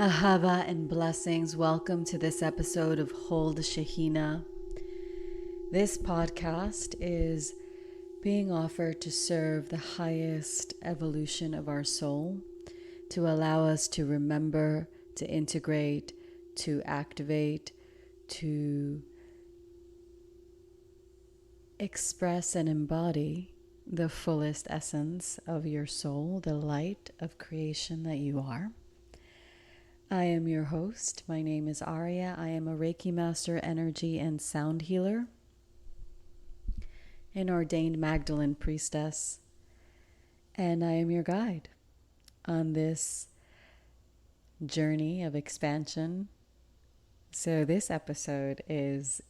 Ahava and blessings. Welcome to this episode of Hold Shahina. This podcast is being offered to serve the highest evolution of our soul, to allow us to remember, to integrate, to activate, to express and embody the fullest essence of your soul, the light of creation that you are. I am your host. My name is Aurea. I am a Reiki Master, Energy and Sound Healer, an ordained Magdalene Priestess, and I am your guide on this journey of expansion. So this episode is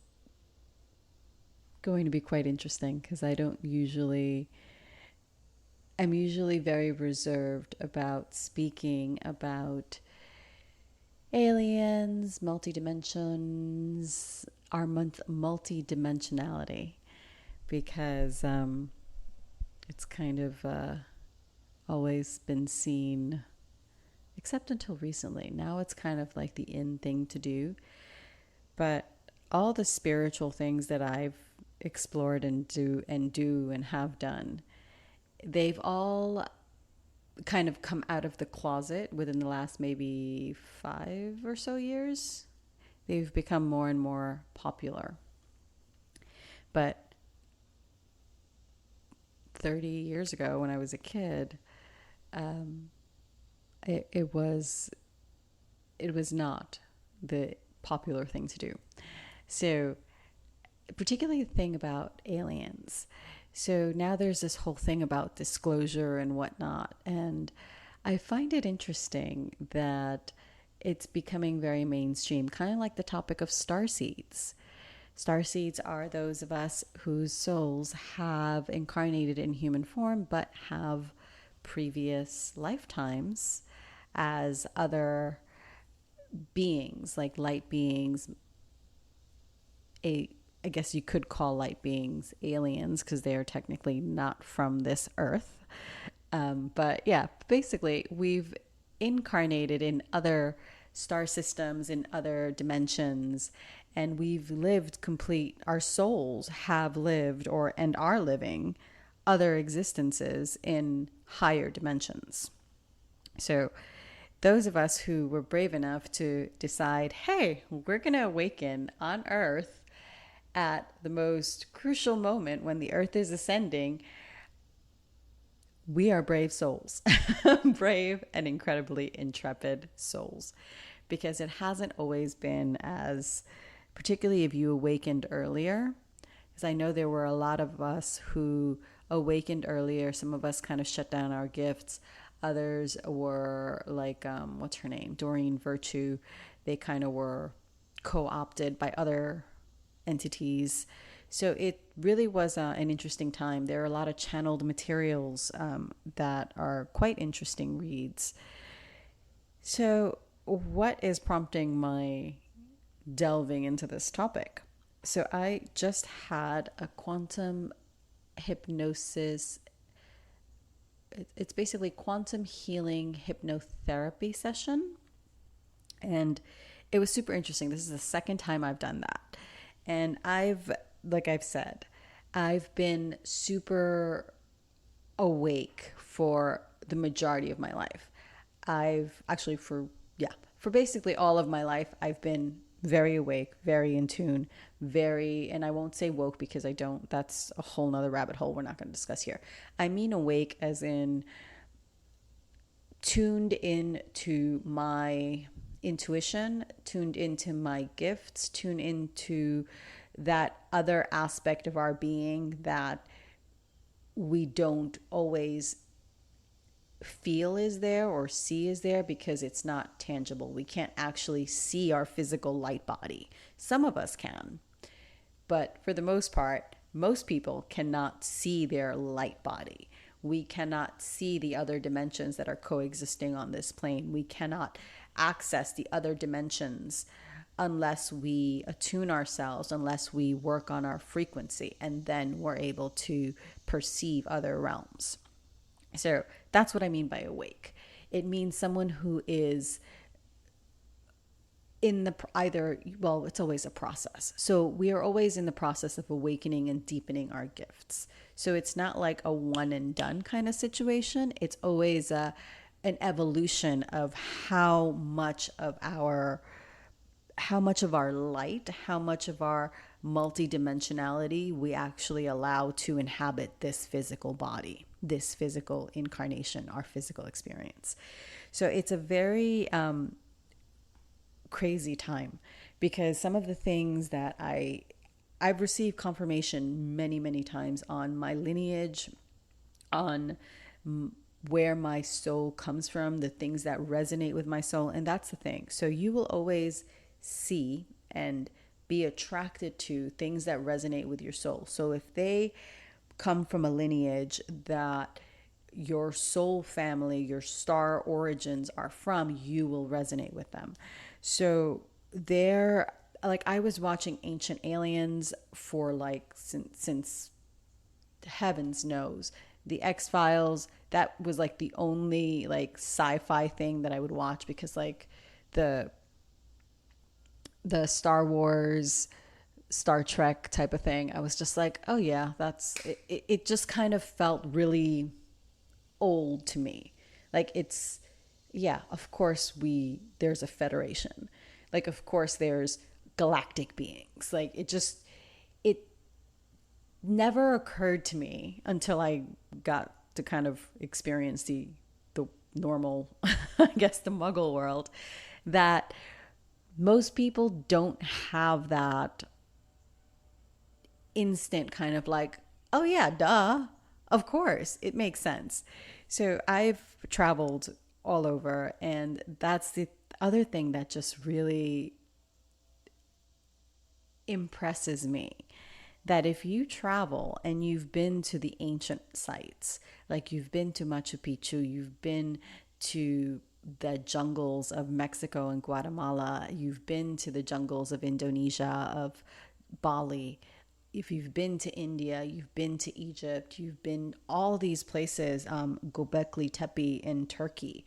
going to be quite interesting because I'm usually very reserved about speaking about aliens, multidimensions, our multidimensionality, because it's kind of always been seen, except until recently. Now it's kind of like the in thing to do. But all the spiritual things that I've explored and do and have done, they've all kind of come out of the closet within the last maybe 5 or so years. They've become more and more popular. But 30 years ago, when I was a kid, it was not the popular thing to do. So, particularly the thing about aliens. So now there's this whole thing about disclosure and whatnot. And I find it interesting that it's becoming very mainstream, kind of like the topic of starseeds. Starseeds are those of us whose souls have incarnated in human form, but have previous lifetimes as other beings, like light beings, I guess you could call light beings aliens because they are technically not from this earth. But yeah, basically we've incarnated in other star systems, in other dimensions, and we've lived our souls have lived and are living other existences in higher dimensions. So those of us who were brave enough to decide, hey, we're going to awaken on Earth at the most crucial moment when the earth is ascending, we are brave souls, brave and incredibly intrepid souls, because it hasn't always been as, particularly if you awakened earlier, because I know there were a lot of us who awakened earlier. Some of us kind of shut down our gifts. Others were like, what's her name? Doreen Virtue. They kind of were co-opted by other entities. So it really was an interesting time. There are a lot of channeled materials that are quite interesting reads. So what is prompting my delving into this topic? So I just had a quantum hypnosis. It's basically quantum healing hypnotherapy session. And it was super interesting. This is the second time I've done that. And like I've said, I've been super awake for the majority of my life. I've actually for basically all of my life, I've been very awake, very in tune, and I won't say woke because that's a whole nother rabbit hole we're not going to discuss here. I mean awake as in tuned into my intuition, tuned into my gifts, tuned into that other aspect of our being that we don't always feel is there or see is there because it's not tangible. We can't actually see our physical light body. Some of us can, but for the most part, most people cannot see their light body. We cannot see the other dimensions that are coexisting on this plane. We cannot access the other dimensions unless we attune ourselves, unless we work on our frequency, and then we're able to perceive other realms. So that's what I mean by awake. It means someone who is in the either, well, it's always a process. So we are always in the process of awakening and deepening our gifts. So it's not like a one and done kind of situation. It's always an evolution of how much of our light, how much of our multidimensionality we actually allow to inhabit this physical body, this physical incarnation, our physical experience. So it's a very crazy time, because some of the things that I've received confirmation many times on my lineage, on where my soul comes from, the things that resonate with my soul. And that's the thing. So you will always see and be attracted to things that resonate with your soul. So if they come from a lineage that your soul family, your star origins are from, you will resonate with them. So there, like, I was watching Ancient Aliens for like since heavens knows. The X-Files, that was like the only like sci-fi thing that I would watch, because like the Star Wars, Star Trek type of thing, I was just like, oh yeah, that's it. It just kind of felt really old to me. Like, it's, yeah, of course there's a federation. Like, of course there's galactic beings. Like, it never occurred to me until I got to kind of experience the normal, I guess, the Muggle world, that most people don't have that instant kind of like, oh yeah, duh, of course, it makes sense. So I've traveled all over, and that's the other thing that just really impresses me, that if you travel and you've been to the ancient sites, like you've been to Machu Picchu, you've been to the jungles of Mexico and Guatemala, you've been to the jungles of Indonesia, of Bali, if you've been to India, you've been to Egypt, you've been all these places, Göbekli Tepe in Turkey.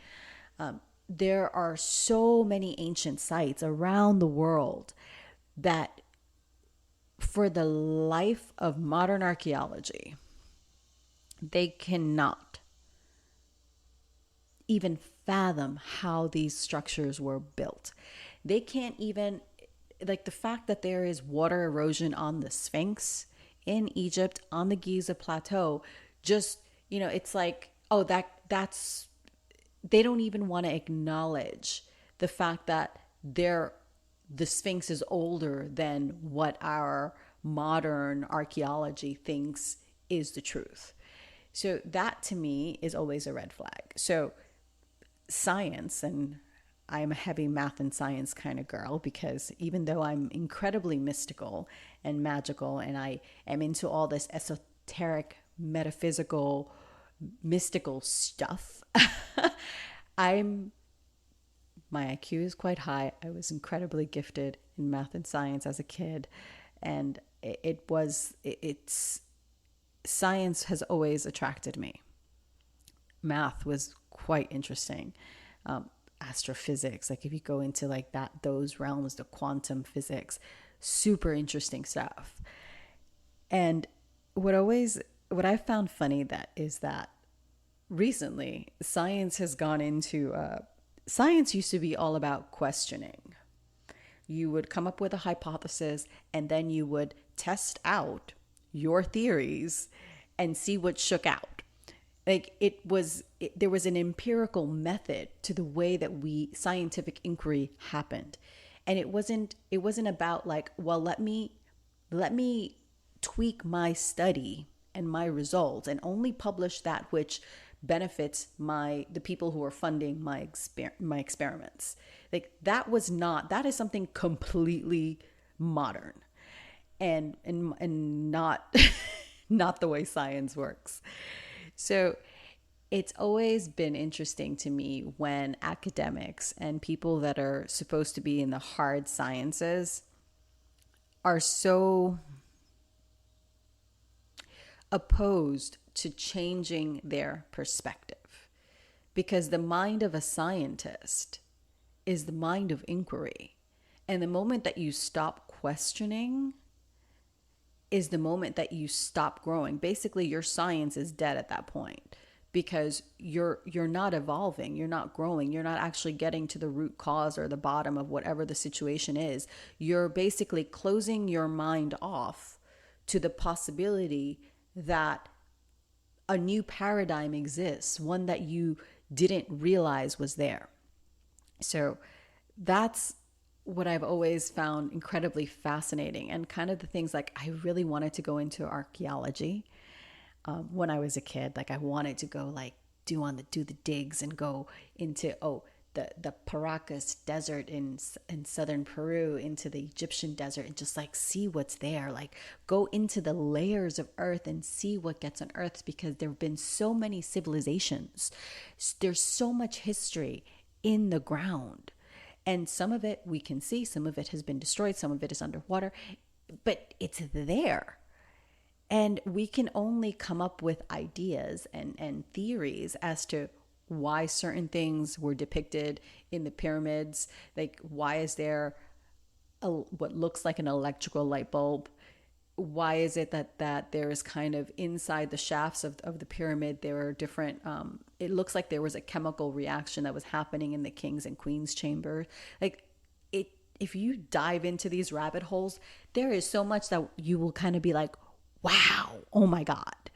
There are so many ancient sites around the world that, for the life of modern archaeology, they cannot even fathom how these structures were built. They can't even, like, the fact that there is water erosion on the Sphinx in Egypt, on the Giza Plateau, just, it's like, oh, that's, they don't even want to acknowledge the fact that the Sphinx is older than what our modern archaeology thinks is the truth. So that, to me, is always a red flag. So science, and I'm a heavy math and science kind of girl, because even though I'm incredibly mystical and magical, and I am into all this esoteric, metaphysical, mystical stuff, my IQ is quite high. I was incredibly gifted in math and science as a kid, and it's science has always attracted me. Math was quite interesting. Astrophysics, like if you go into like those realms, the quantum physics, super interesting stuff. And what I found funny that recently science has gone into science used to be all about questioning. You would come up with a hypothesis, and then you would test out your theories and see what shook out. Like, there was an empirical method to the way that scientific inquiry happened. And it wasn't about like, well, let me tweak my study and my results and only publish that which benefits the people who are funding my experiments. Like, that is something completely modern and not not the way science works. So it's always been interesting to me when academics and people that are supposed to be in the hard sciences are so opposed to changing their perspective, because the mind of a scientist is the mind of inquiry. And the moment that you stop questioning is the moment that you stop growing. Basically, your science is dead at that point because you're not evolving, you're not growing, you're not actually getting to the root cause or the bottom of whatever the situation is. You're basically closing your mind off to the possibility that a new paradigm exists, one that you didn't realize was there. So that's what I've always found incredibly fascinating, and kind of the things like I really wanted to go into archaeology when I was a kid. Like I wanted to go like do the digs and go into the Paracas desert in southern Peru, into the Egyptian desert, and just like see what's there, like go into the layers of earth and see what gets unearthed, because there have been so many civilizations, there's so much history in the ground. And some of it we can see, some of it has been destroyed, some of it is underwater, but it's there. And we can only come up with ideas and theories as to why certain things were depicted in the pyramids. Like, why is there what looks like an electrical light bulb? Why is it that there is kind of inside the shafts of the pyramid, there are different, it looks like there was a chemical reaction that was happening in the king's and queen's chamber. Like, if you dive into these rabbit holes, there is so much that you will kind of be like, wow, oh my God.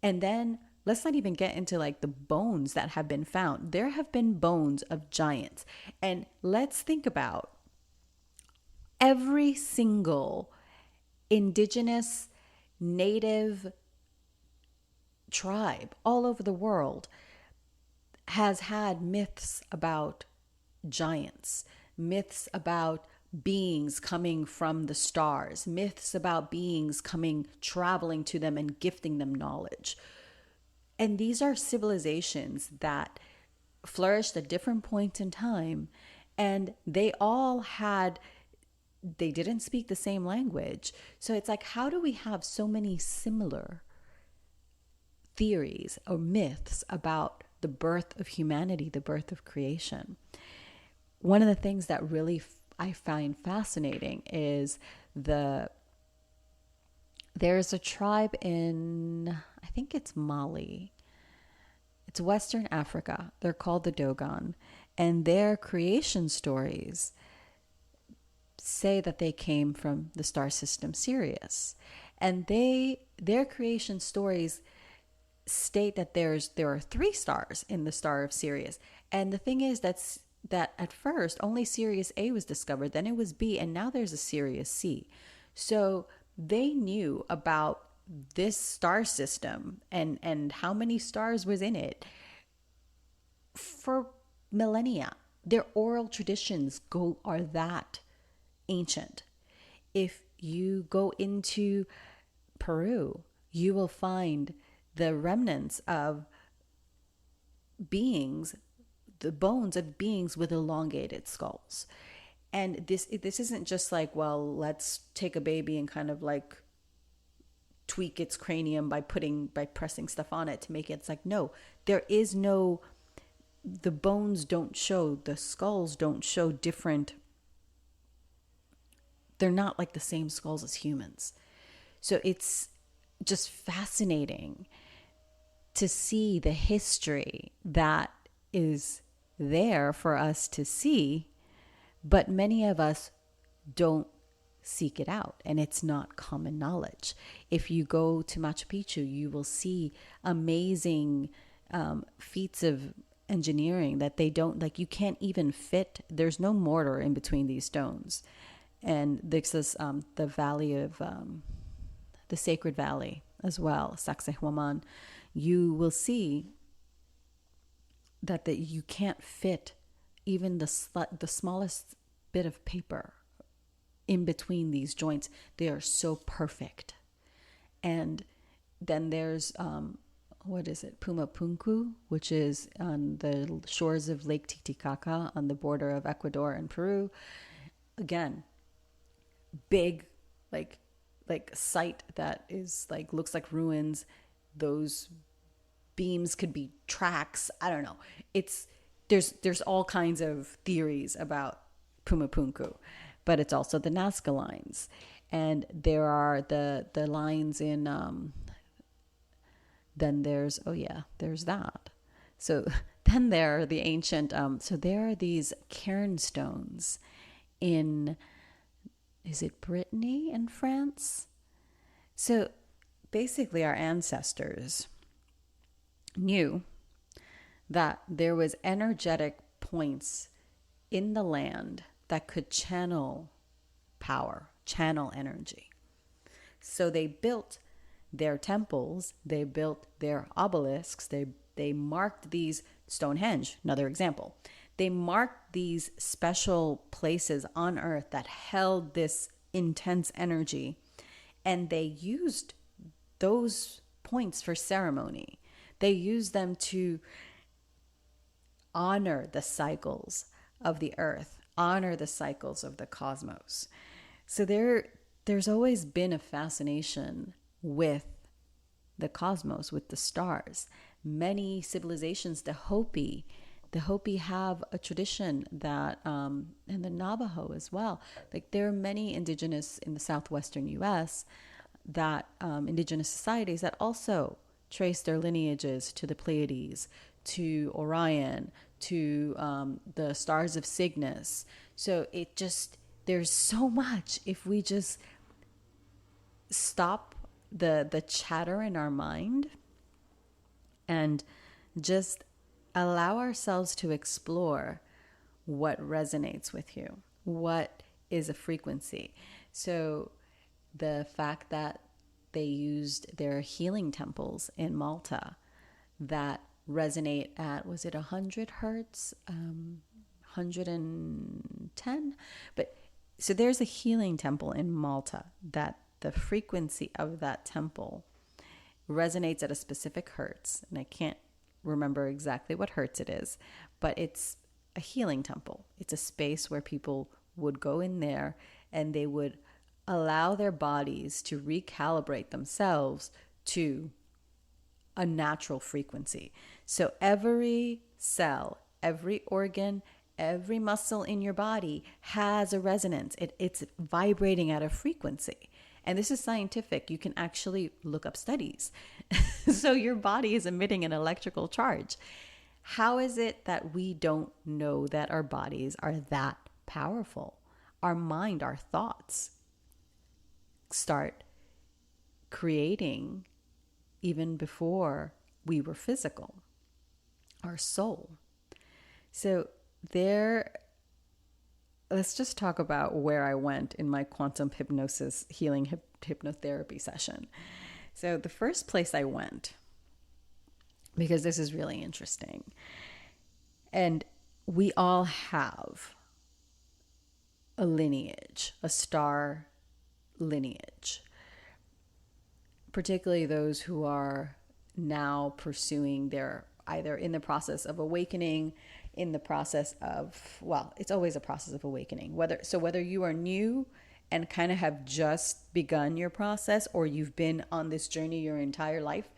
And then let's not even get into like the bones that have been found. There have been bones of giants. And let's think about every single indigenous native tribe all over the world has had myths about giants, myths about beings coming from the stars, myths about beings coming, traveling to them and gifting them knowledge. And these are civilizations that flourished at different points in time, and they all had, they didn't speak the same language. So it's like, how do we have so many similar theories or myths about the birth of humanity, the birth of creation? One of the things that really I find fascinating is there's a tribe in, I think it's Mali. It's Western Africa. They're called the Dogon, and their creation stories say that they came from the star system Sirius. And their creation stories state that there are 3 stars in the star of Sirius. And the thing is that at first only Sirius A was discovered, then it was B, and now there's a Sirius C. So they knew about this star system and how many stars was in it for millennia. Their oral traditions are that ancient. If you go into Peru, you will find the remnants of beings, the bones of beings with elongated skulls. And this isn't just like, well, let's take a baby and kind of like tweak its cranium by pressing stuff on it to make it. It's like, no, there is no, the bones don't show, the skulls don't show different. They're not like the same skulls as humans. So it's just fascinating to see the history that is there for us to see, but many of us don't seek it out, and it's not common knowledge. If you go to Machu Picchu, you will see amazing feats of engineering that they don't, like, you can't even fit, there's no mortar in between these stones. And this is the valley of the sacred valley as well, Sacsayhuaman. You will see that you can't fit even the smallest bit of paper in between these joints. They are so perfect. And then there's what is it, Pumapunku, which is on the shores of Lake Titicaca on the border of Ecuador and Peru. Again, big, like site that is like, looks like ruins. Those beams could be tracks. I don't know. There's all kinds of theories about Pumapunku. but it's also the Nazca lines. And there are the lines in, then there's, oh yeah, there's that. So then there are the ancient, so there are these cairn stones in, is it Brittany in France? So basically our ancestors knew that there was energetic points in the land that could channel power, channel energy. So they built their temples, they built their obelisks, they marked these, Stonehenge, another example. They marked these special places on earth that held this intense energy, and they used those points for ceremony. They used them to honor the cycles of the earth, honor the cycles of the cosmos. So there's always been a fascination with the cosmos, with the stars. Many civilizations, the Hopi have a tradition that, and the Navajo as well. Like there are many indigenous in the southwestern U.S. that indigenous societies that also trace their lineages to the Pleiades, to Orion, to the stars of Cygnus. So there's so much if we just stop the chatter in our mind and just allow ourselves to explore what resonates with you, what is a frequency. So the fact that they used their healing temples in Malta that resonate at, was it 100 hertz, 110? But so there's a healing temple in Malta that the frequency of that temple resonates at a specific hertz, and I can't remember exactly what hertz it is, but it's a healing temple. It's a space where people would go in there and they would allow their bodies to recalibrate themselves to a natural frequency. So every cell, every organ, every muscle in your body has a resonance. It's vibrating at a frequency. And this is scientific. You can actually look up studies. So your body is emitting an electrical charge. How is it that we don't know that our bodies are that powerful? Our mind, our thoughts start creating even before we were physical, our soul. So let's just talk about where I went in my quantum hypnosis healing hypnotherapy session. So the first place I went, because this is really interesting, and we all have a lineage, a star lineage, particularly those who are now pursuing their, either in the process of awakening, in the process of, well, it's always a process of awakening. Whether you are new and kind of have just begun your process, or you've been on this journey your entire life,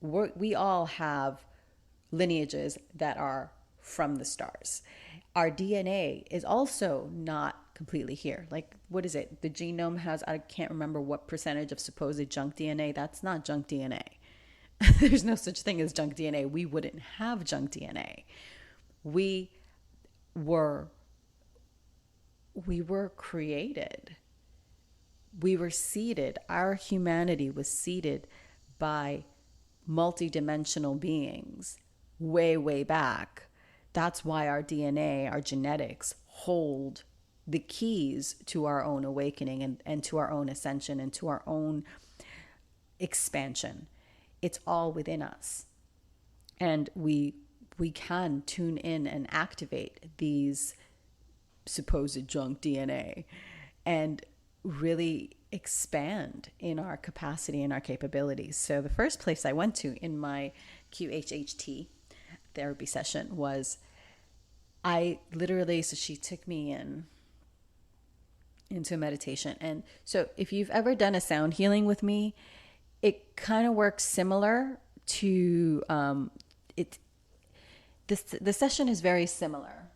we all have lineages that are from the stars. Our DNA is also not completely here. Like, what is it? The genome has, I can't remember what percentage of supposed junk DNA. That's not junk DNA. There's no such thing as junk DNA. We wouldn't have junk DNA. We were created. We were seeded. Our humanity was seeded by multidimensional beings way, way back. That's why our DNA, our genetics hold the keys to our own awakening and to our own ascension and to our own expansion. It's all within us. And we can tune in and activate these supposed junk DNA and really expand in our capacity and our capabilities. So the first place I went to in my QHHT therapy session was, so she took me into meditation. And so if you've ever done a sound healing with me, it kind of works similar to the session is very similar.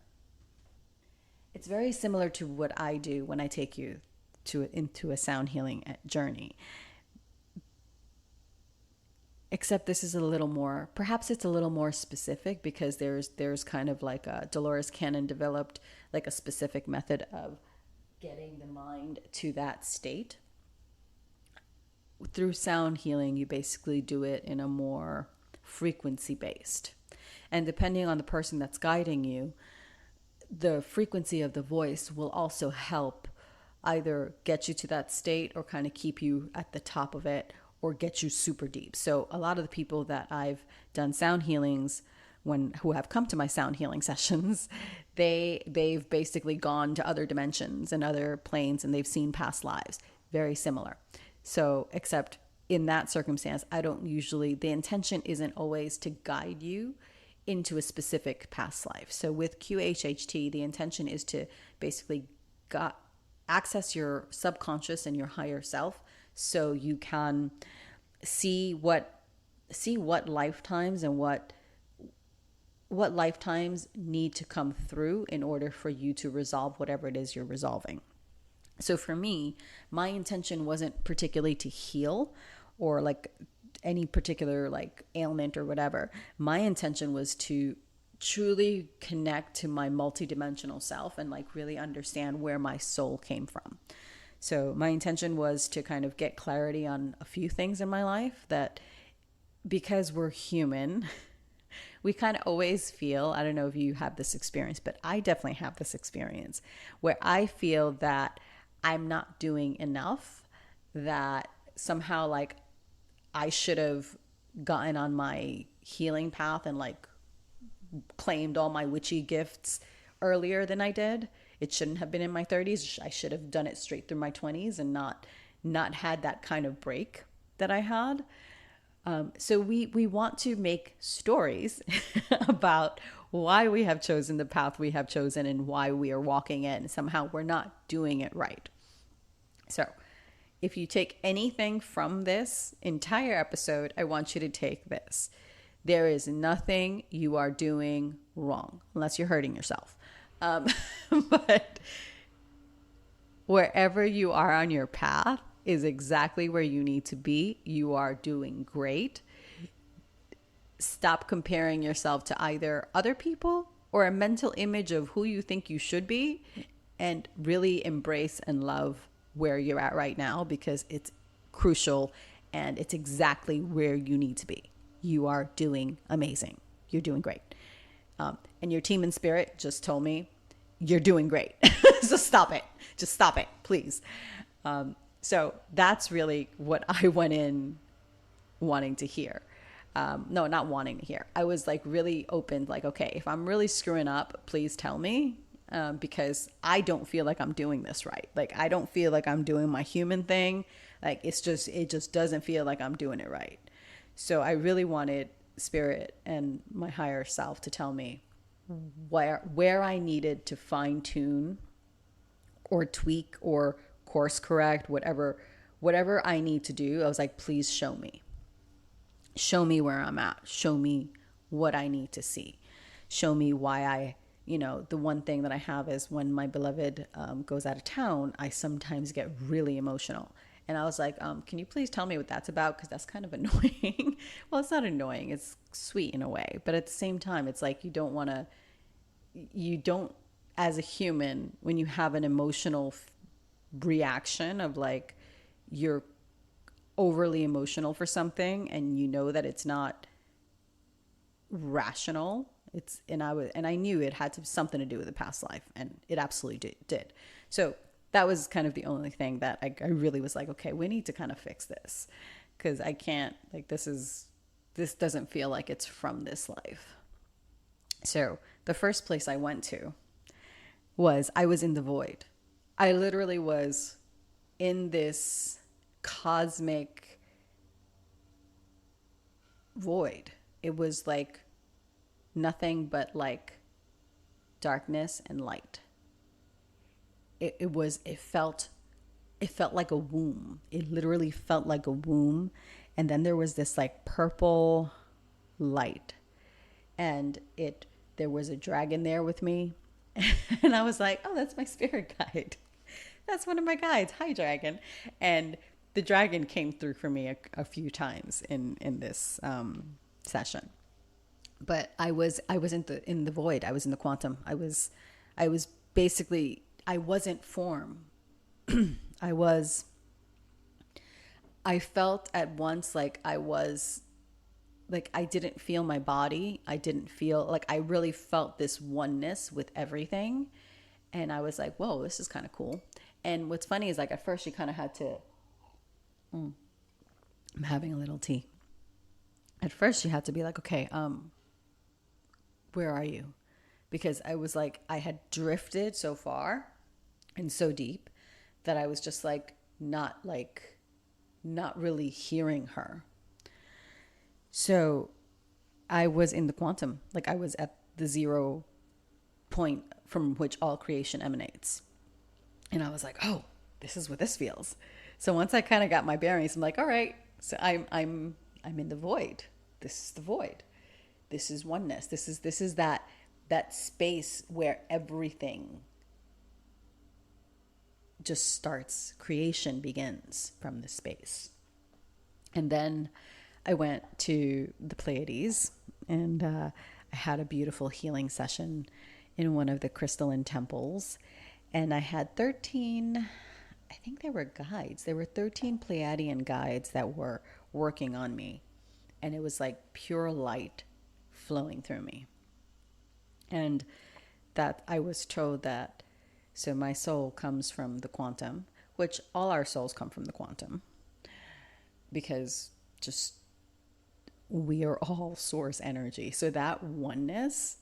It's very similar to what I do when I take you into a sound healing journey. Except this is a little more, perhaps it's a little more specific, because there's kind of like Dolores Cannon developed like a specific method of getting the mind to that state. Through sound healing, you basically do it in a more frequency based. And depending on the person that's guiding you, the frequency of the voice will also help either get you to that state or kind of keep you at the top of it, or get you super deep. So a lot of the people that I've done sound healings who have come to my sound healing sessions, they've basically gone to other dimensions and other planes, and they've seen past lives. Very similar. So except in that circumstance, the intention isn't always to guide you into a specific past life. So with QHHT, the intention is to basically access your subconscious and your higher self, so you can see what lifetimes and what lifetimes need to come through in order for you to resolve whatever it is you're resolving. So for me, my intention wasn't particularly to heal or like any particular like ailment or whatever. My intention was to truly connect to my multidimensional self and like really understand where my soul came from. So my intention was to kind of get clarity on a few things in my life, that because we're human, we kind of always feel, I don't know if you have this experience, but I definitely have this experience where I feel that I'm not doing enough, that somehow like I should have gotten on my healing path and like claimed all my witchy gifts earlier than I did. It shouldn't have been in my 30s. I should have done it straight through my 20s and not had that kind of break that I had. So we want to make stories about why we have chosen the path we have chosen and why we are walking it, and somehow we're not doing it right. So if you take anything from this entire episode, I want you to take this. There is nothing you are doing wrong, unless you're hurting yourself. But wherever you are on your path is exactly where you need to be. You are doing great. Stop comparing yourself to either other people or a mental image of who you think you should be, and really embrace and love where you're at right now, because it's crucial and it's exactly where you need to be. You are doing amazing. You're doing great. And your team in spirit just told me you're doing great. So stop it. Just stop it, please. So that's really what I went in wanting to hear. No, not wanting to hear. I was like really open, like, okay, if I'm really screwing up, please tell me, because I don't feel like I'm doing this right. Like, I don't feel like I'm doing my human thing. Like, it just doesn't feel like I'm doing it right. So I really wanted spirit and my higher self to tell me where I needed to fine tune or tweak or course correct, whatever I need to do. I was like, please show me where I'm at. Show me what I need to see. Show me why the one thing that I have is when my beloved goes out of town, I sometimes get really emotional. And I was like, can you please tell me what that's about? Because that's kind of annoying. Well, it's not annoying. It's sweet in a way. But at the same time, it's like you don't, as a human, when you have an emotional reaction of like you're overly emotional for something and you know that it's not rational, and I knew it had something to do with the past life, and it absolutely did. So that was kind of the only thing that I really was like, okay, we need to kind of fix this, because I can't, like, this doesn't feel like it's from this life. So the first place I went to I was in the void. I literally was in this cosmic void. It was like nothing but like darkness and light. It felt like a womb. It literally felt like a womb. And then there was this like purple light, and there was a dragon there with me, And I was like, oh, that's my spirit guide. That's one of my guides. Hi, dragon. And the dragon came through for me a few times in this session. But I was in the void. I was in the quantum. I was basically, I wasn't form. I was, I felt at once like I didn't feel my body. I didn't feel like, I really felt this oneness with everything. And I was like, whoa, this is kind of cool. And what's funny is, like, at first you kind of had to, I'm having a little tea. At first you had to be like, okay, where are you? Because I was like, I had drifted so far and so deep that I was just not really hearing her. So I was in the quantum, like I was at the 0 point from which all creation emanates. And I was like, oh, this is what this feels. So once I kind of got my bearings, I'm like, all right, so I'm in the void. This is the void. This is oneness. This is that space where everything just starts. Creation begins from this space. And then I went to the Pleiades, and I had a beautiful healing session in one of the crystalline temples. And I had 13, I think they were guides. There were 13 Pleiadian guides that were working on me. And it was like pure light flowing through me. And that I was told that, so my soul comes from the quantum, which all our souls come from the quantum, because just we are all source energy. So that oneness,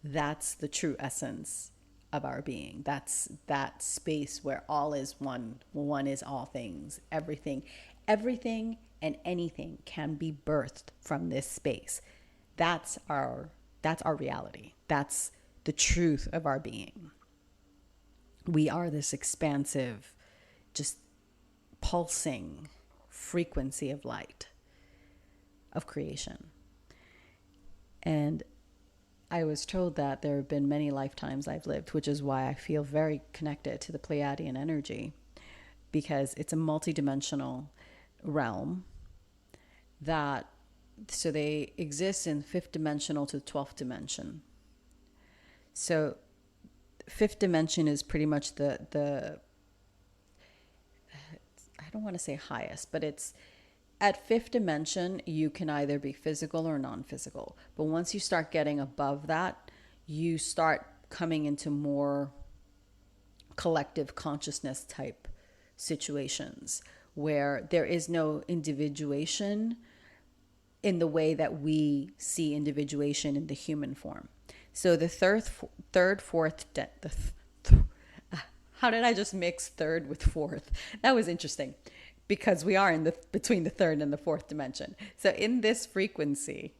that's the true essence of our being. That's that space where all is one. One is all things. Everything and anything can be birthed from this space. That's our reality. That's the truth of our being. We are this expansive, just pulsing frequency of light, of creation. And I was told that there have been many lifetimes I've lived, which is why I feel very connected to the Pleiadian energy, because it's a multidimensional realm that, so they exist in 5th dimensional to 12th dimension. So 5th dimension is pretty much the I don't want to say highest, but it's at 5th dimension, you can either be physical or non-physical. But once you start getting above that, you start coming into more collective consciousness type situations where there is no individuation in the way that we see individuation in the human form. So the how did I just mix third with fourth? That was interesting, because we are in between the 3rd and the 4th dimension. So in this frequency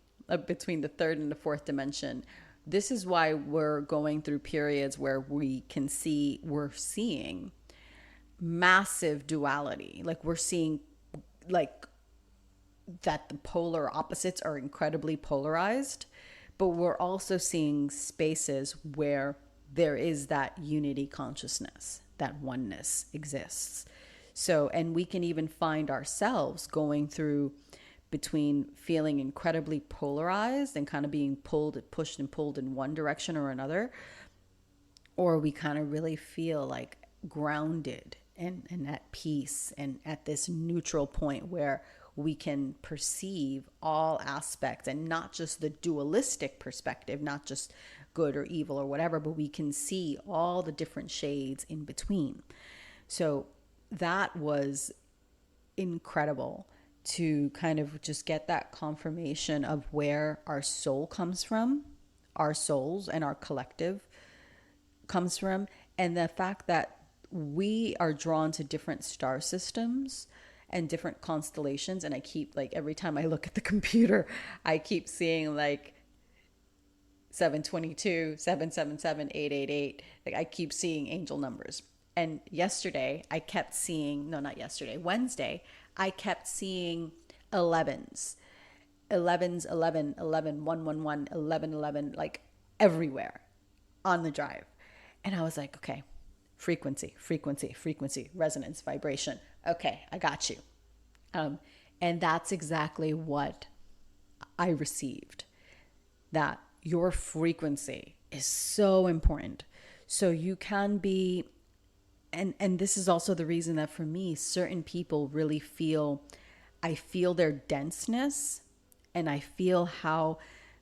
between the 3rd and the 4th dimension, this is why we're going through periods where we're seeing massive duality. Like we're seeing like that the polar opposites are incredibly polarized, but we're also seeing spaces where there is that unity consciousness, that oneness exists. So, and we can even find ourselves going through between feeling incredibly polarized and kind of being pushed and pulled in one direction or another, or we kind of really feel like grounded and at peace and at this neutral point where we can perceive all aspects and not just the dualistic perspective, not just good or evil or whatever, but we can see all the different shades in between. So that was incredible to kind of just get that confirmation of where our soul comes from, our souls and our collective comes from, and the fact that we are drawn to different star systems and different constellations. And I keep, like, every time I look at the computer, I keep seeing like 722, 777, 888. Like I keep seeing angel numbers. And yesterday I kept seeing, no, not yesterday, Wednesday, I kept seeing 11s, 11s, 11, 11, 111, 11, 11, like everywhere on the drive. And I was like, okay, frequency, frequency, frequency, resonance, vibration. Okay, I got you. And that's exactly what I received, that your frequency is so important. So you can be, and this is also the reason that for me, certain people really feel, I feel their denseness and I feel how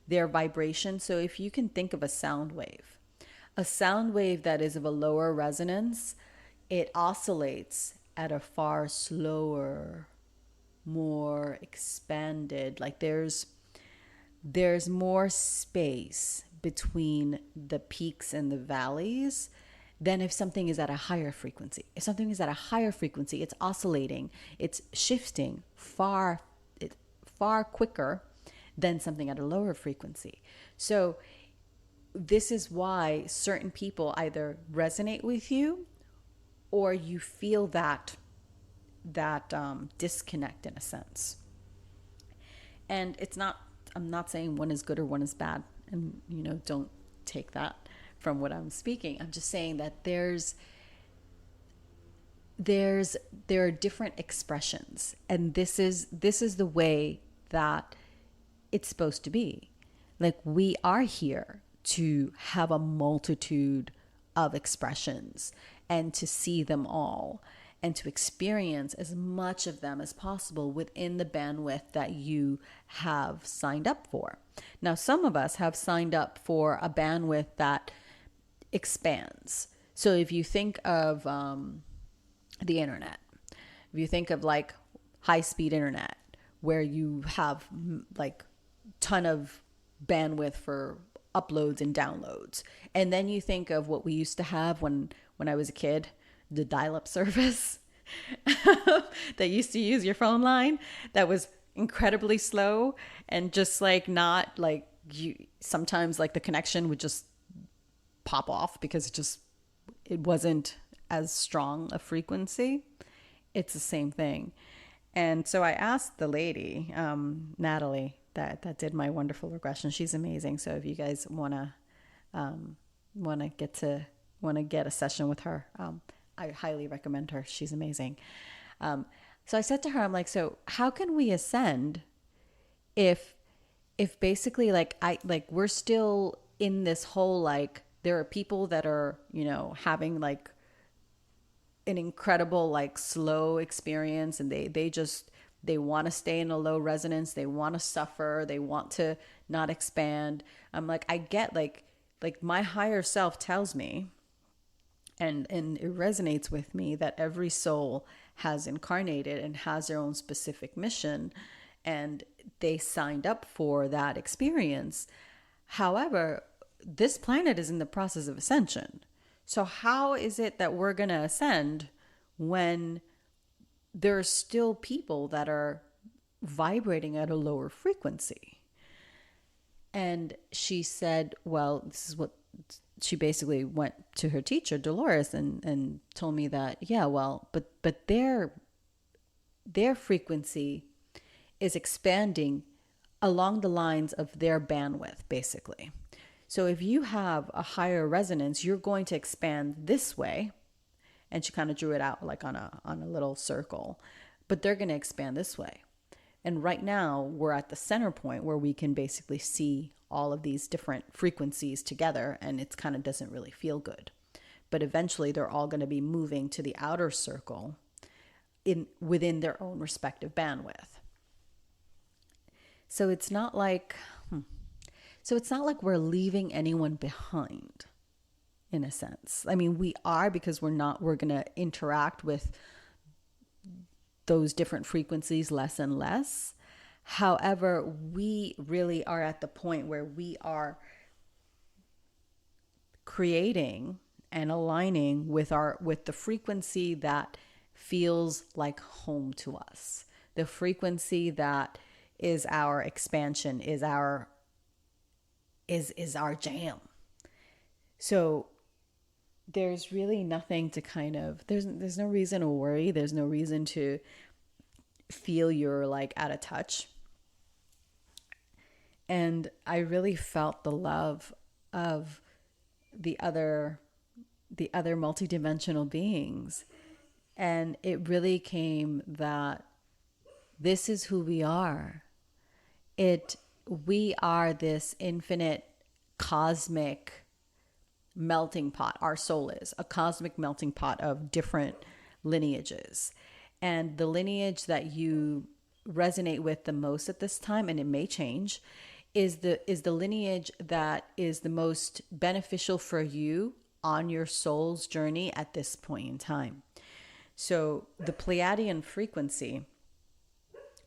their vibration. So if you can think of a sound wave that is of a lower resonance, it oscillates at a far slower, more expanded, like there's more space between the peaks and the valleys than if something is at a higher frequency. If something is at a higher frequency, it's oscillating, it's shifting far quicker than something at a lower frequency. So this is why certain people either resonate with you or you feel that disconnect in a sense. And it's not, I'm not saying one is good or one is bad, and don't take that from what I'm speaking. I'm just saying that there are different expressions, and this is the way that it's supposed to be. Like, we are here to have a multitude of expressions and to see them all and to experience as much of them as possible within the bandwidth that you have signed up for. Now, some of us have signed up for a bandwidth that expands. So if you think of the internet, if you think of like high-speed internet, where you have like ton of bandwidth for uploads and downloads, and then you think of what we used to have when I was a kid, the dial-up service that used to use your phone line, that was incredibly slow and just like not like you, sometimes like the connection would just pop off because it wasn't as strong a frequency. It's the same thing. And so I asked the lady, Natalie, that did my wonderful regression. She's amazing. So if you guys wanna get a session with her, I highly recommend her. She's amazing. So I said to her, I'm like, so how can we ascend if basically we're still in this whole, like, there are people that are, having like an incredible, like, slow experience, and they want to stay in a low resonance. They want to suffer. They want to not expand. I'm like, I get like my higher self tells me, and it resonates with me, that every soul has incarnated and has their own specific mission, and they signed up for that experience. However, this planet is in the process of ascension. So how is it that we're going to ascend when there are still people that are vibrating at a lower frequency? And she said, well, this is what she basically went to her teacher, Dolores, and told me that, yeah, well, but their frequency is expanding along the lines of their bandwidth, basically. So if you have a higher resonance, you're going to expand this way. And she kind of drew it out like on a little circle, but they're going to expand this way. And right now we're at the center point where we can basically see all of these different frequencies together, and it kind of doesn't really feel good. But eventually they're all going to be moving to the outer circle within their own respective bandwidth. So it's not like we're leaving anyone behind, in a sense. I mean, we are, because we're going to interact with those different frequencies less and less. However, we really are at the point where we are creating and aligning with the frequency that feels like home to us. The frequency that is our expansion, is our jam. So there's really nothing to there's no reason to worry. There's no reason to feel you're like out of touch. And I really felt the love of the other the other multidimensional beings. And it really came that this is who we are. We are this infinite cosmic melting pot. Our soul is a cosmic melting pot of different lineages. And the lineage that you resonate with the most at this time, and it may change, is the lineage that is the most beneficial for you on your soul's journey at this point in time. So the Pleiadian frequency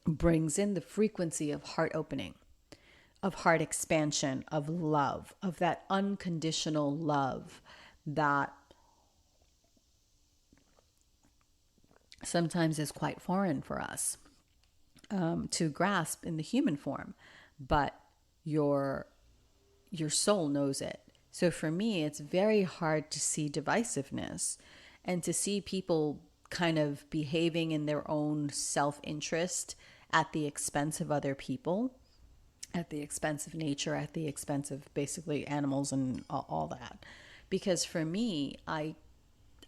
brings in the frequency of heart opening, of heart expansion, of love, of that unconditional love that sometimes is quite foreign for us to grasp in the human form, but your soul knows it. So for me, it's very hard to see divisiveness and to see people kind of behaving in their own self-interest at the expense of other people, at the expense of nature, at the expense of basically animals and all that. Because for me, I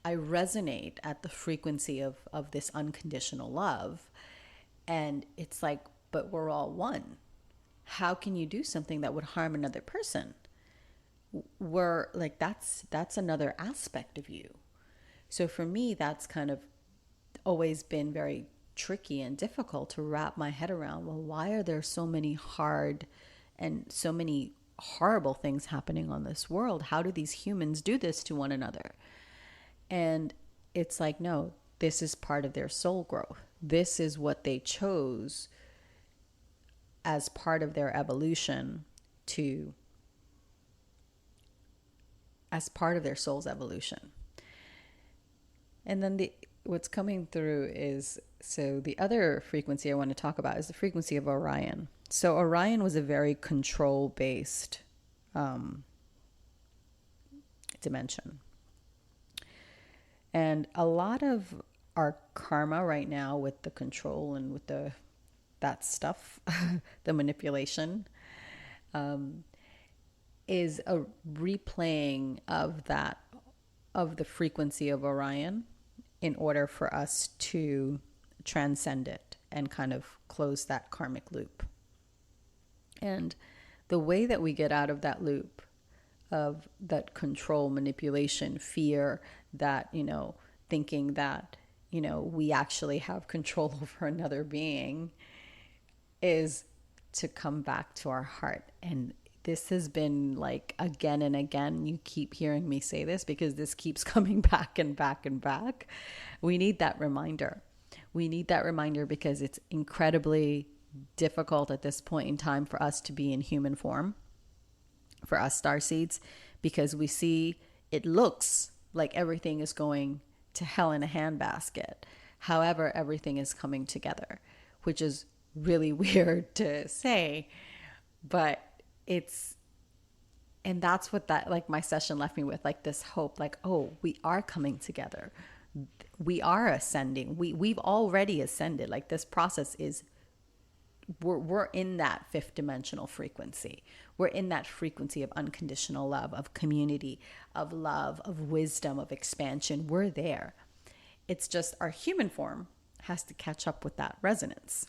resonate at the frequency of this unconditional love. And it's like, but we're all one. How can you do something that would harm another person? We're like, that's another aspect of you. So for me, that's kind of always been very tricky and difficult to wrap my head around. Well, why are there so many hard and so many horrible things happening on this world? How do these humans do this to one another? And it's like, no, this is part of their soul growth. This is what they chose as part of their evolution as part of their soul's evolution. And then what's coming through is, so the other frequency I want to talk about is the frequency of Orion. So Orion was a very control-based dimension. And a lot of our karma right now with the control and with that stuff, the manipulation, is a replaying of the frequency of Orion in order for us to transcend it and kind of close that karmic loop. And the way that we get out of that loop of that control, manipulation, fear, that, thinking that, we actually have control over another being, is to come back to our heart. And this has been like again and again, you keep hearing me say this because this keeps coming back and back and back. We need that reminder. We need that reminder because it's incredibly difficult at this point in time for us to be in human form, for us starseeds, because we see it looks like everything is going to hell in a handbasket. However, everything is coming together, which is really weird to say, but and that's what that, like, my session left me with, like, this hope, like, oh, we are coming together. We are ascending. We've already ascended. Like, this process is, we're in that fifth dimensional frequency. We're in that frequency of unconditional love, of community, of love, of wisdom, of expansion. We're there. It's just our human form has to catch up with that resonance.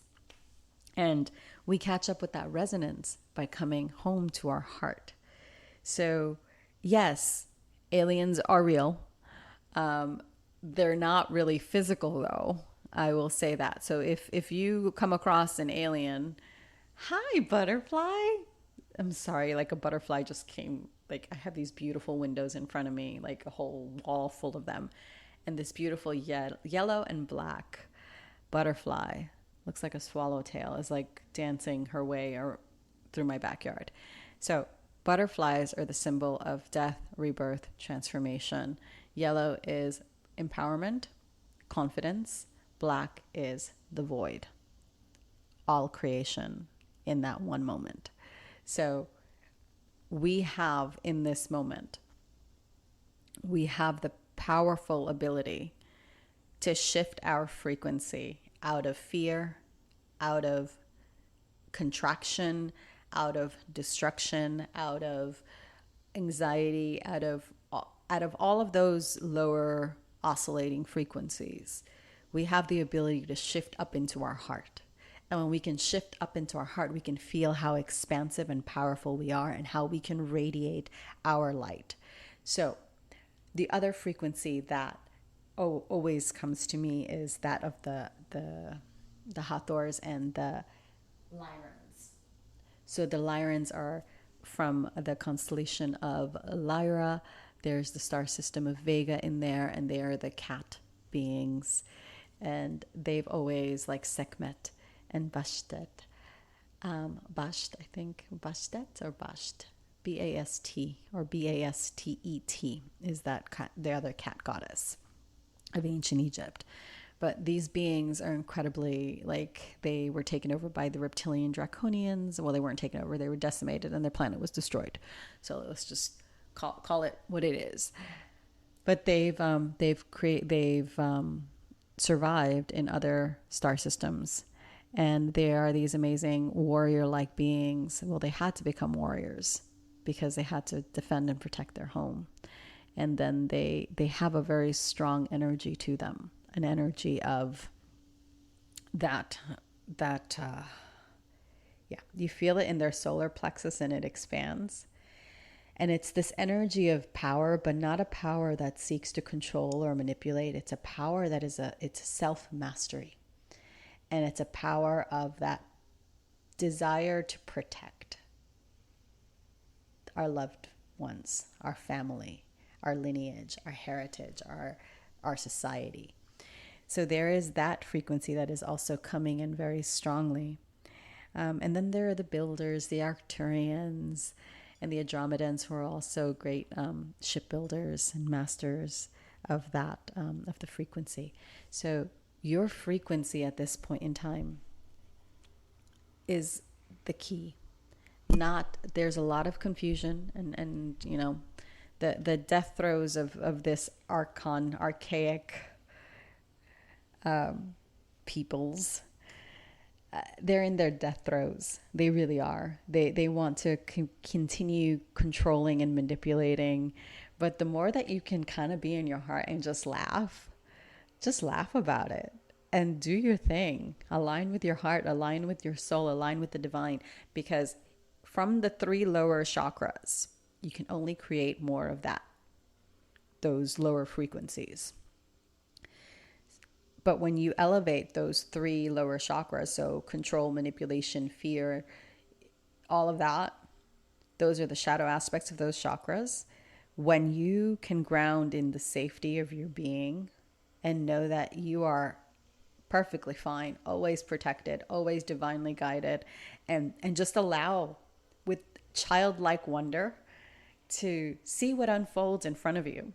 And we catch up with that resonance by coming home to our heart. So yes, aliens are real. They're not really physical, though. I will say that. So if you come across an alien, hi, butterfly. I'm sorry, like a butterfly just came. Like, I have these beautiful windows in front of me, like a whole wall full of them. And this beautiful yellow and black butterfly, looks like a swallowtail, is like dancing her way through my backyard. So butterflies are the symbol of death, rebirth, transformation. Yellow is empowerment, confidence. Black is the void. All creation in that one moment. So we have, in this moment, we have the powerful ability to shift our frequency out of fear, out of contraction, out of destruction, out of anxiety, out of out of all of those lower oscillating frequencies, we have the ability to shift up into our heart. And when we can shift up into our heart, we can feel how expansive and powerful we are and how we can radiate our light. So the other frequency that always comes to me is that of the Hathors and the Lyrans. So the Lyrans are from the constellation of Lyra. There's the star system of Vega in there, and they are the cat beings. And they've always, like Sekhmet and Bashtet, Basht, I think, Bashtet or Basht, B-A-S-T or B-A-S-T-E-T is that cat, the other cat goddess of ancient Egypt. But these beings are incredibly, like, they were taken over by the reptilian draconians. Well, they weren't taken over, they were decimated and their planet was destroyed. So let's just call it what it is. But they've survived in other star systems, and they are these amazing warrior-like beings. Well, they had to become warriors because they had to defend and protect their home. And then they have a very strong energy to them, an energy of you feel it in their solar plexus and it expands. And it's this energy of power, but not a power that seeks to control or manipulate. It's a power that it's self-mastery. And it's a power of that desire to protect our loved ones, our family, our lineage, our heritage, our society. So there is that frequency that is also coming in very strongly. And then there are the builders, the Arcturians, and the Andromedans, who are also great shipbuilders and masters of that, of the frequency. So your frequency at this point in time is the key. There's a lot of confusion and you know, the death throes of this archaic peoples. They're in their death throes. They really are. They want to continue controlling and manipulating. But the more that you can kind of be in your heart and just laugh about it and do your thing. Align with your heart, align with your soul, align with the divine. Because from the 3 lower chakras, you can only create more of those lower frequencies. But when you elevate those 3 lower chakras, so control, manipulation, fear, all of that, those are the shadow aspects of those chakras. When you can ground in the safety of your being and know that you are perfectly fine, always protected, always divinely guided, and just allow with childlike wonder to see what unfolds in front of you.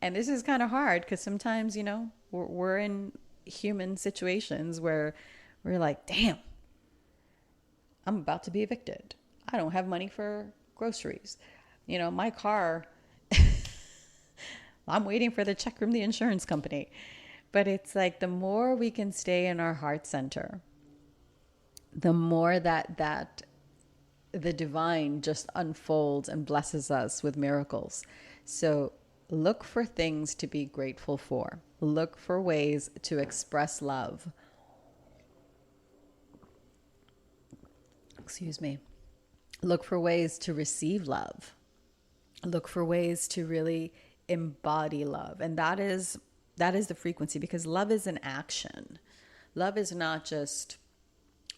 And this is kind of hard because sometimes, you know, we're in human situations where we're like, damn, I'm about to be evicted. I don't have money for groceries. You know, my car, I'm waiting for the check from the insurance company. But it's like the more we can stay in our heart center, the more that the divine just unfolds and blesses us with miracles. So look for things to be grateful for. Look for ways to express love. Excuse me. Look for ways to receive love. Look for ways to really embody love. And that is the frequency, because love is an action. Love is not just,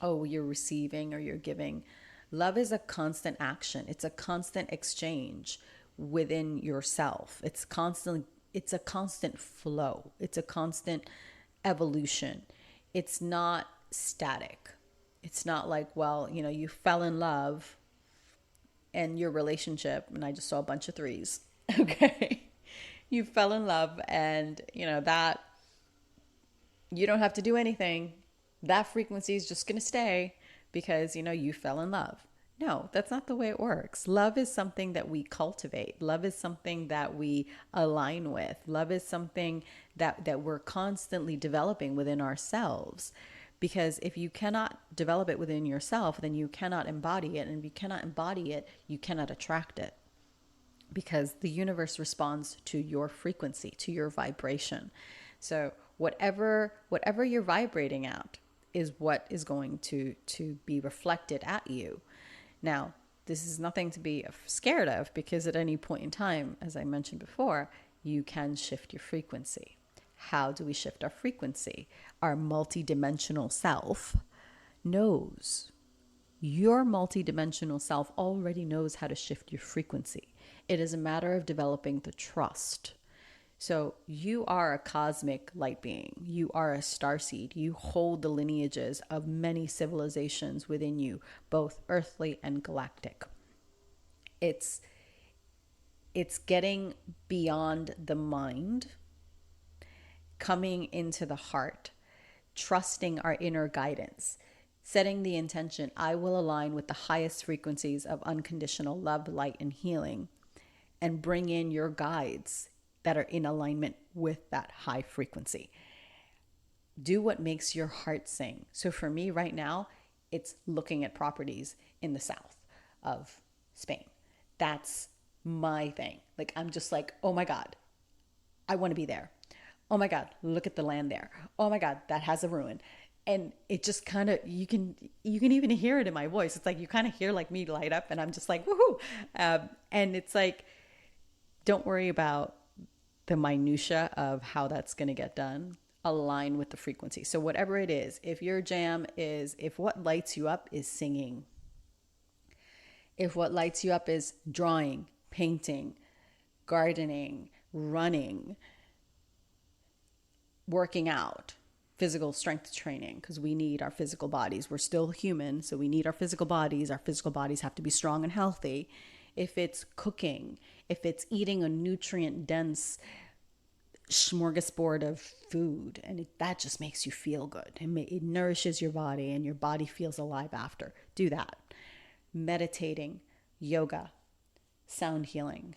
oh, you're receiving or you're giving. Love is a constant action. It's a constant exchange within yourself. It's a constant flow. It's a constant evolution. It's not static. It's not like, well, you know, you fell in love and your relationship, and I just saw a bunch of 3s. Okay. You fell in love and, you know, that you don't have to do anything. That frequency is just going to stay because, you know, you fell in love. No, that's not the way it works. Love is something that we cultivate. Love is something that we align with. Love is something that we're constantly developing within ourselves. Because if you cannot develop it within yourself, then you cannot embody it. And if you cannot embody it, you cannot attract it. because the universe responds to your frequency, to your vibration. So whatever you're vibrating at is what is going to be reflected at you. Now, this is nothing to be scared of, because at any point in time, as I mentioned before, you can shift your frequency. How do we shift our frequency? Our multidimensional self knows. Your multidimensional self already knows how to shift your frequency. It is a matter of developing the trust. So you are a cosmic light being. You are a starseed. You hold the lineages of many civilizations within you, both earthly and galactic. It's getting beyond the mind, coming into the heart, trusting our inner guidance, setting the intention, I will align with the highest frequencies of unconditional love, light, and healing, and bring in your guides that are in alignment with that high frequency. Do what makes your heart sing. So for me right now, it's looking at properties in the south of Spain. That's my thing. Like, I'm just like, oh my God, I want to be there. Oh my God, look at the land there. Oh my God, that has a ruin. And it just kind of, you can even hear it in my voice. It's like, you kind of hear like me light up, and I'm just like, woohoo. And it's like, don't worry about the minutia of how that's going to get done. Align with the frequency. So whatever it is, if your jam is, if what lights you up is singing, if what lights you up is drawing, painting, gardening, running, working out, physical strength training, because we need our physical bodies. We're still human, so we need our physical bodies. Our physical bodies have to be strong and healthy. If it's cooking, if it's eating a nutrient-dense smorgasbord of food, and that just makes you feel good. It nourishes your body, and your body feels alive after. Do that. Meditating, yoga, sound healing,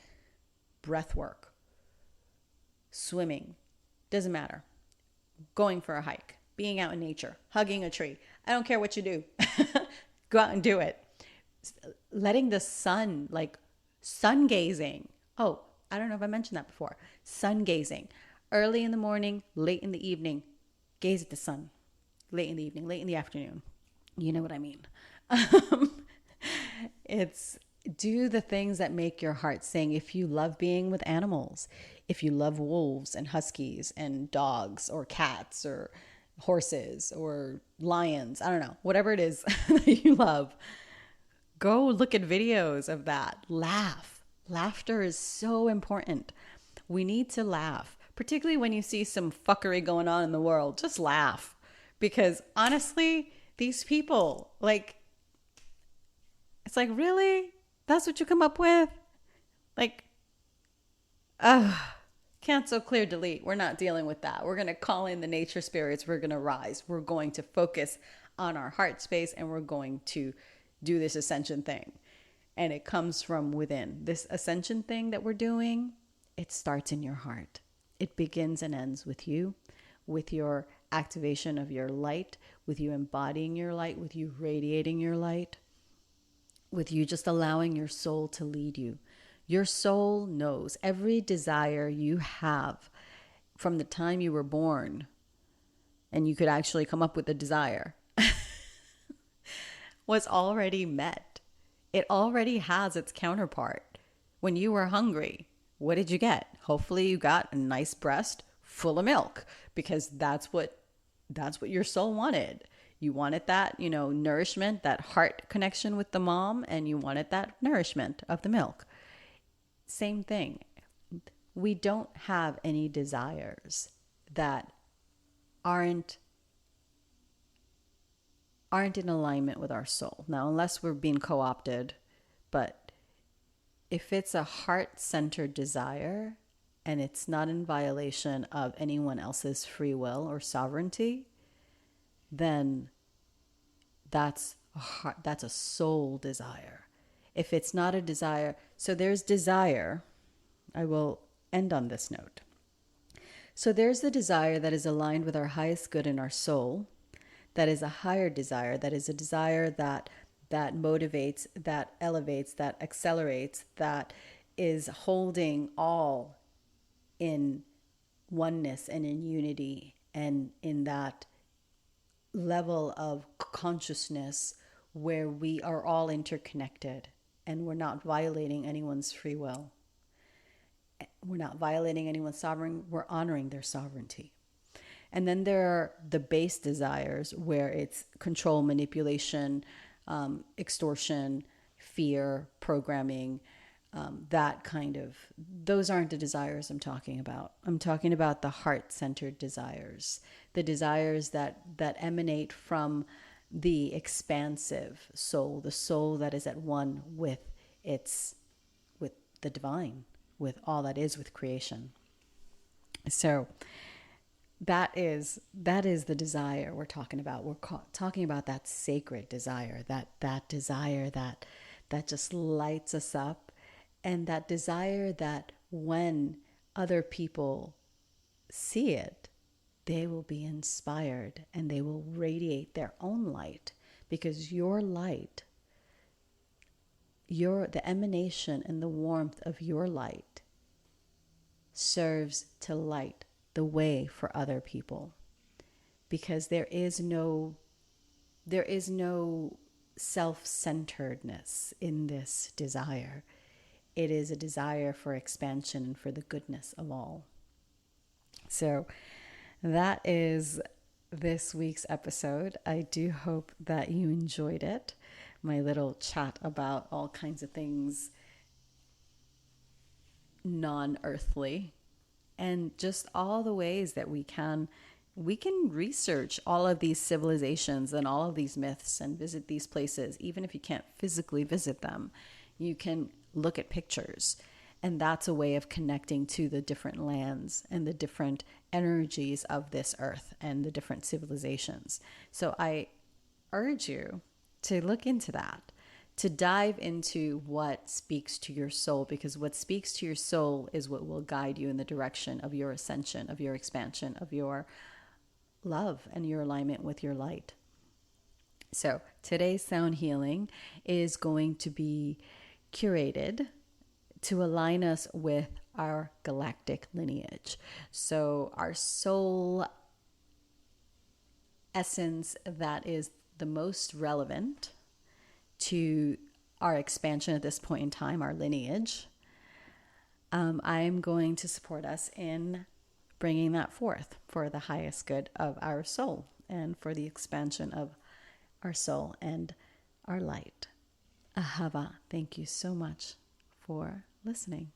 breath work, swimming, doesn't matter. Going for a hike, being out in nature, hugging a tree. I don't care what you do. Go out and do it. Letting the sun, like sun gazing. Oh, I don't know if I mentioned that before. Sun gazing. Early in the morning, late in the evening, gaze at the sun. Late in the evening, late in the afternoon. You know what I mean. It's do the things that make your heart sing. If you love being with animals, if you love wolves and huskies and dogs or cats or horses or lions, I don't know, whatever it is that you love, go look at videos of that. Laugh. Laughter is so important. We need to laugh, particularly when you see some fuckery going on in the world. Just laugh, because honestly, these people, like, it's like, really? That's what you come up with? Like, cancel, clear, delete. We're not dealing with that. We're going to call in the nature spirits. We're going to rise. We're going to focus on our heart space, and we're going to do this ascension thing. And it comes from within. This ascension thing that we're doing, it starts in your heart. It begins and ends with you, with your activation of your light, with you embodying your light, with you radiating your light, with you just allowing your soul to lead you. Your soul knows every desire you have from the time you were born, and you could actually come up with a desire, was already met. It already has its counterpart. When you were hungry, what did you get? Hopefully you got a nice breast full of milk, because that's what your soul wanted. You wanted that, nourishment, that heart connection with the mom, and you wanted that nourishment of the milk. Same thing. We don't have any desires that aren't in alignment with our soul. Now, unless we're being co-opted, but if it's a heart-centered desire and it's not in violation of anyone else's free will or sovereignty, then that's a soul desire. If it's not a desire, so there's desire. I will end on this note. So there's the desire that is aligned with our highest good in our soul. That is a higher desire. That is a desire that motivates, that elevates, that accelerates, that is holding all in oneness and in unity, and in that level of consciousness where we are all interconnected and we're not violating anyone's free will. We're not violating anyone's sovereign. We're honoring their sovereignty. And then there are the base desires where it's control, manipulation, extortion, fear, programming, that kind of, those aren't the desires I'm talking about. I'm talking about the heart-centered desires, the desires that emanate from the expansive soul, the soul that is at one with with the divine, with all that is, with creation. So that is the desire we're talking about. We're talking about that sacred desire, that desire that just lights us up, and that desire that when other people see it, they will be inspired and they will radiate their own light, because your light, the emanation and the warmth of your light serves to light the way for other people, because there is no self-centeredness in this desire. It is a desire for expansion and for the goodness of all. So that is this week's episode. I do hope that you enjoyed it. My little chat about all kinds of things non-earthly, and just all the ways that we can research all of these civilizations and all of these myths and visit these places. Even if you can't physically visit them, you can look at pictures, and that's a way of connecting to the different lands and the different energies of this earth and the different civilizations. So I urge you to look into that, to dive into what speaks to your soul, because what speaks to your soul is what will guide you in the direction of your ascension, of your expansion, of your love and your alignment with your light. So today's sound healing is going to be curated to align us with our galactic lineage. So our soul essence that is the most relevant to our expansion at this point in time, our lineage, I'm going to support us in bringing that forth for the highest good of our soul and for the expansion of our soul and our light. Ahava, thank you so much for listening.